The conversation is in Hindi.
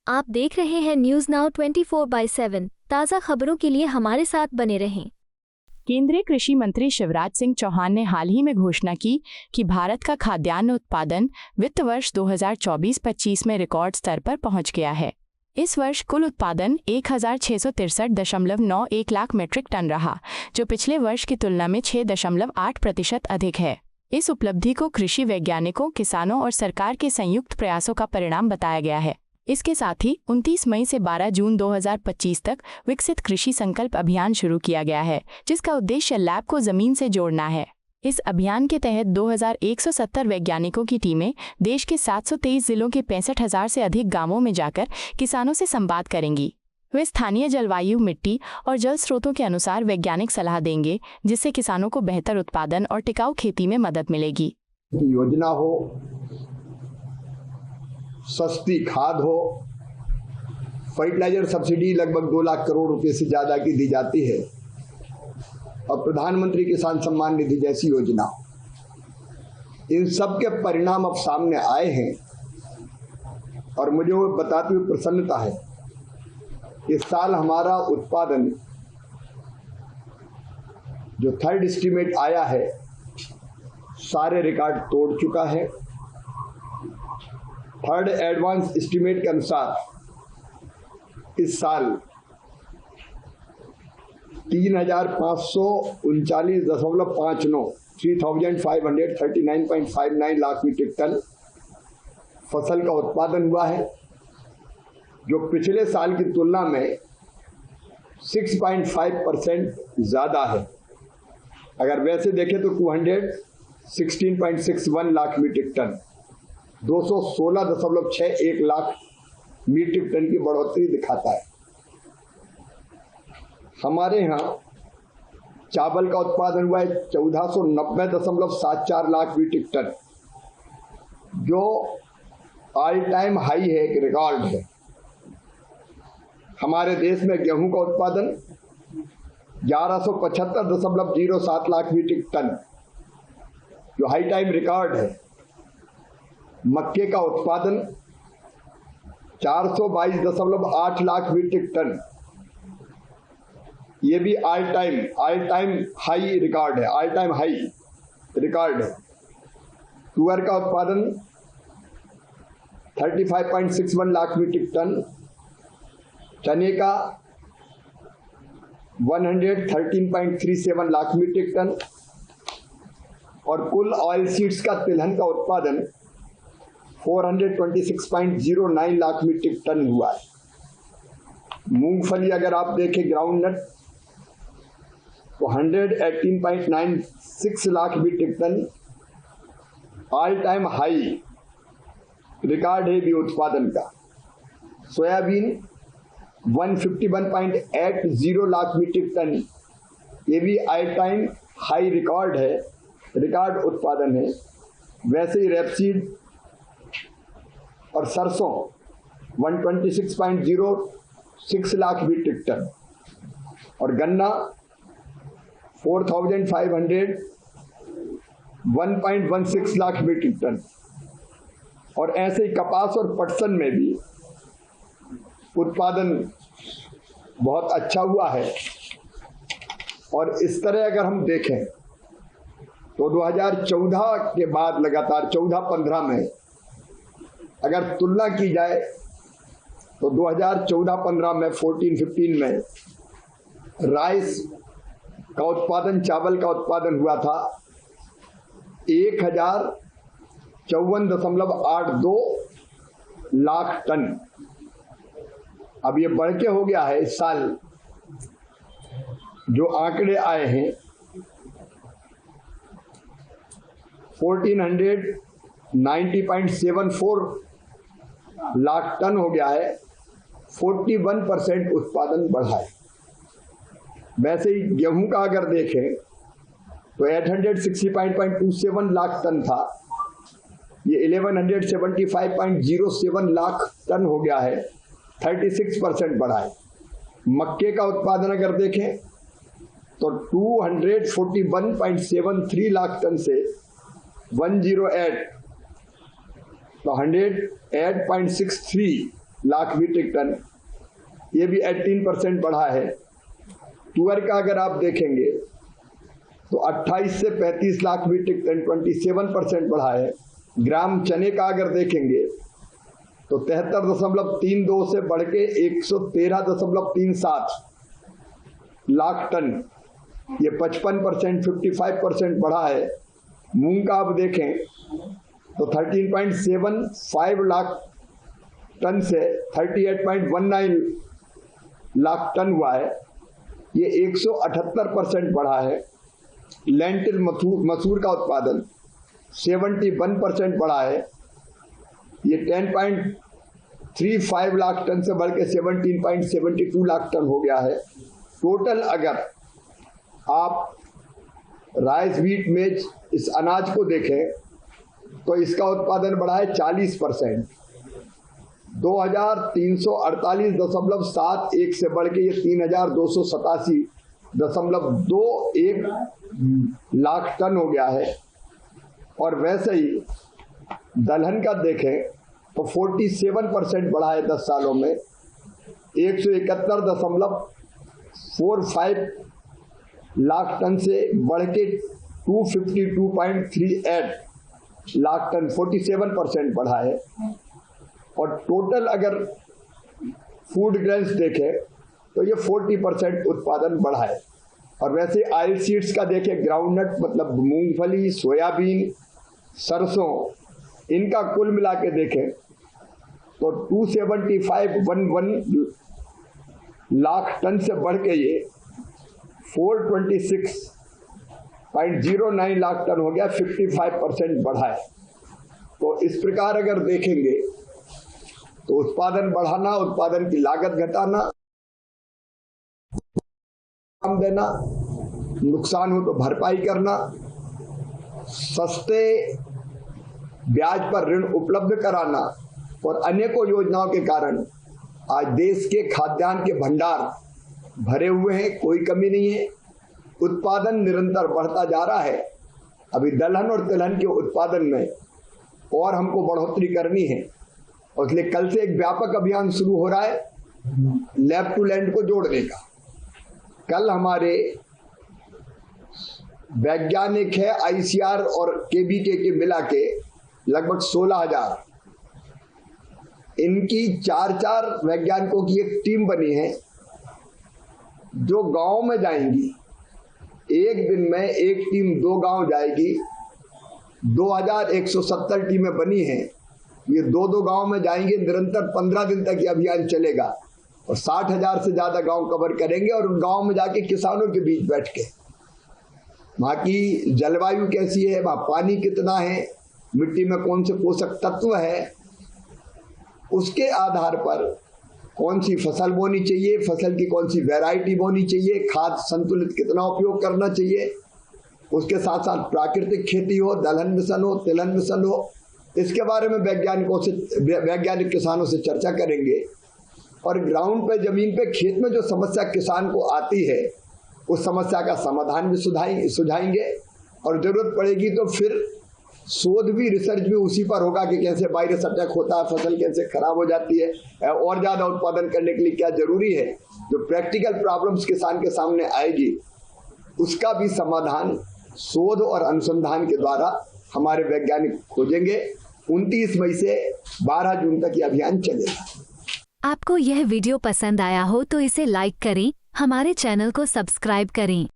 आप देख रहे हैं न्यूज नाउ 24/7। ताज़ा खबरों के लिए हमारे साथ बने रहें। केंद्रीय कृषि मंत्री शिवराज सिंह चौहान ने हाल ही में घोषणा की कि भारत का खाद्यान्न उत्पादन वित्त वर्ष 2024-25 में रिकॉर्ड स्तर पर पहुंच गया है। इस वर्ष कुल उत्पादन 1663.91 लाख मीट्रिक टन रहा, जो पिछले वर्ष की तुलना में 6.8% अधिक है। इस उपलब्धि को कृषि वैज्ञानिकों, किसानों और सरकार के संयुक्त प्रयासों का परिणाम बताया गया है। इसके साथ ही 29 मई से 12 जून 2025 तक विकसित कृषि संकल्प अभियान शुरू किया गया है, जिसका उद्देश्य लैब को जमीन से जोड़ना है। इस अभियान के तहत 2170 वैज्ञानिकों की टीमें देश के 723 जिलों के 65,000 से अधिक गांवों में जाकर किसानों से संवाद करेंगी। वे स्थानीय जलवायु, मिट्टी और जल स्रोतों के अनुसार वैज्ञानिक सलाह देंगे, जिससे किसानों को बेहतर उत्पादन और टिकाऊ खेती में मदद मिलेगी। योजना हो, सस्ती खाद हो, फर्टिलाइजर सब्सिडी लगभग 2 लाख करोड़ रुपए से ज्यादा की दी जाती है, और प्रधानमंत्री किसान सम्मान निधि जैसी योजना, इन सब के परिणाम अब सामने आए हैं और मुझे वो बताते हुए प्रसन्नता है। इस साल हमारा उत्पादन जो थर्ड एस्टीमेट आया है, सारे रिकॉर्ड तोड़ चुका है। थर्ड एडवांस एस्टीमेट के अनुसार इस साल 3,539.59 लाख मीट्रिक टन फसल का उत्पादन हुआ है, जो पिछले साल की तुलना में 6.5% ज़्यादा है। अगर वैसे देखें तो 216.61 lakh metric tonne 216.61 lakh metric tonne की बढ़ोतरी दिखाता है। हमारे यहाँ चावल का उत्पादन हुआ है 1490.74 लाख मीट्रिक टन, जो ऑल टाइम हाई है, एक रिकॉर्ड है। हमारे देश में गेहूं का उत्पादन 1175.07 लाख मीट्रिक टन, जो हाई टाइम रिकॉर्ड है। मक्के का उत्पादन 422.8 लाख मीट्रिक टन, ये भी ऑल टाइम हाई रिकॉर्ड है, ऑल टाइम हाई रिकॉर्ड है। तुअर का उत्पादन 35.61 लाख मीट्रिक टन, चने का 113.37 लाख मीट्रिक टन, और कुल ऑयल सीड्स का तिलहन का उत्पादन 426.09 लाख मीट्रिक टन हुआ है। मूंगफली अगर आप देखें, ग्राउंड नट, तो 118.96 lakh metric tonne, all time high record है भी उत्पादन का। सोयाबीन 151.80 लाख मीट्रिक टन, ये भी ऑल टाइम हाई रिकॉर्ड है, रिकॉर्ड उत्पादन है। वैसे ही रेपसीड और सरसों 126.06 लाख मीट्रिक टन, और गन्ना 4,501.16 लाख मीट्रिक टन, और ऐसे ही कपास और पटसन में भी उत्पादन बहुत अच्छा हुआ है। और इस तरह अगर हम देखें तो 2014 के बाद लगातार 14-15 में अगर तुलना की जाए तो 2014-15 में 14-15 में राइस का उत्पादन, चावल का उत्पादन हुआ था 1054.82 लाख टन। अब ये बढ़ के हो गया है, इस साल जो आंकड़े आए हैं 1490.74 लाख टन हो गया है, 41% उत्पादन बढ़ा है। वैसे ही गेहूं का अगर देखें तो 865.27 लाख टन था, ये 1175.07 लाख टन हो गया है, 36% बढ़ा है। मक्के का उत्पादन अगर देखें तो 241.73 लाख टन से 108 तो 108.63 लाख मीट्रिक टन, ये भी 18% बढ़ा है। तुअर का अगर आप देखेंगे तो 28 से 35 लाख मीट्रिक टन 27% बढ़ा है। ग्राम चने का अगर देखेंगे तो 73.32 से बढ़ के 113.37 लाख टन, ये 55% 55% बढ़ा है। मूंग का आप देखें तो 13.75 लाख टन से 38.19 लाख टन हुआ है, ये 178% बढ़ा है। लेंटिल मसूर का उत्पादन 71% बढ़ा है, ये 10.35 लाख टन से बढ़ के 17.72 लाख टन हो गया है। टोटल अगर आप राइस व्हीट मेज इस अनाज को देखें तो इसका उत्पादन बढ़ा है 40%, 2348.71 से बढ़ के ये 3287.21 लाख टन हो गया है। और वैसे ही दलहन का देखें तो 47% बढ़ा है 10 सालों में, 171.45 लाख टन से बढ़ के 252.38 लाख टन, 47% बढ़ा है। और टोटल अगर फूड ग्रेन्स देखें तो ये 40% उत्पादन बढ़ा है। और वैसे ऑयल सीड्स का देखें, ग्राउंडनट मतलब मूंगफली, सोयाबीन, सरसों, इनका कुल मिला के देखें तो 275.11 लाख टन से बढ़ के ये 426.09 लाख टन हो गया, 55% बढ़ा है। तो इस प्रकार अगर देखेंगे तो उत्पादन बढ़ाना, उत्पादन की लागत घटाना, कम देना, नुकसान हो तो भरपाई करना, सस्ते ब्याज पर ऋण उपलब्ध कराना और अनेकों योजनाओं के कारण आज देश के खाद्यान्न के भंडार भरे हुए हैं, कोई कमी नहीं है। उत्पादन निरंतर बढ़ता जा रहा है। अभी दलहन और तिलहन के उत्पादन में और हमको बढ़ोतरी करनी है, और इसलिए कल से एक व्यापक अभियान शुरू हो रहा है लैब टू लैंड को जोड़ने का। कल हमारे वैज्ञानिक है आईसीआर और केबीके के मिला के लगभग 16,000, इनकी 4 वैज्ञानिकों की एक टीम बनी है जो गांव में जाएंगी। एक दिन में एक टीम 2 गांव जाएगी। 2170 टीमें बनी हैं, ये 2 गांव में जाएंगे। निरंतर 15 दिन तक ये अभियान चलेगा और 60,000 से ज्यादा गांव कवर करेंगे। और उन गांव में जाके किसानों के बीच बैठ के वहाँ की जलवायु कैसी है, वहाँ पानी कितना है, मिट्टी में कौन से पोषक तत्व है, उसके आधार पर कौन सी फसल बोनी चाहिए, फसल की कौन सी वैरायटी बोनी चाहिए, खाद संतुलित कितना उपयोग करना चाहिए, उसके साथ साथ प्राकृतिक खेती हो, दलहन मिशन हो, तिलहन मिशन हो, इसके बारे में वैज्ञानिक किसानों से चर्चा करेंगे। और ग्राउंड पे, जमीन पे, खेत में जो समस्या किसान को आती है उस समस्या का समाधान भी सुझाएंगे। और जरूरत पड़ेगी तो फिर शोध भी, रिसर्च भी उसी पर होगा कि कैसे वायरस अटैक होता है, फसल कैसे खराब हो जाती है, और ज्यादा उत्पादन करने के लिए क्या जरूरी है। जो प्रैक्टिकल प्रॉब्लम्स किसान के सामने आएगी उसका भी समाधान शोध और अनुसंधान के द्वारा हमारे वैज्ञानिक खोजेंगे। 29 मई से 12 जून तक ये अभियान चलेगा। आपको यह वीडियो पसंद आया हो तो इसे लाइक करें, हमारे चैनल को सब्सक्राइब करें।